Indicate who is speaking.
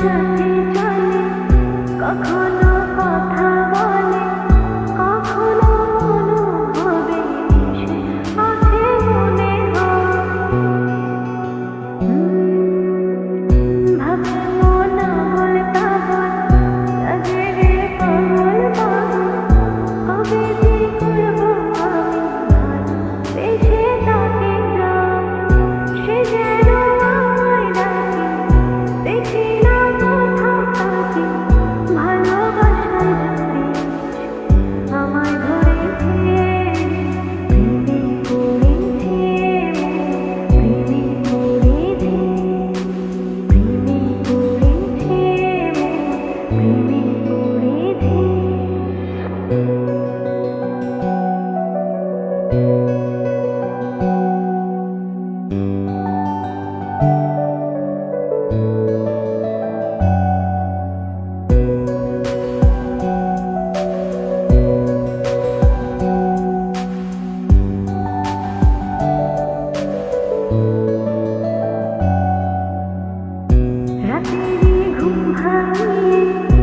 Speaker 1: সাথে চলে, কখনো কথা বলে, কখনো অনুভবে মিশে আছে মনে হয়। ভাবে মন আমল পাগল, লাগে রে পাগল পাগল, কবে যে করবো আমি ভালো বেশে তাকে যাই। সে যেন আমায় ডাকে, দেখি না কোথাও তাকে, ভালোবাসার দেশ আমায় ধরেছে, প্রেমে পড়েছে, প্রেমে পড়েছে, প্রেমে পড়েছে, প্রেমে পড়েছে। রাতেরই ঘুম ভাঙিয়ে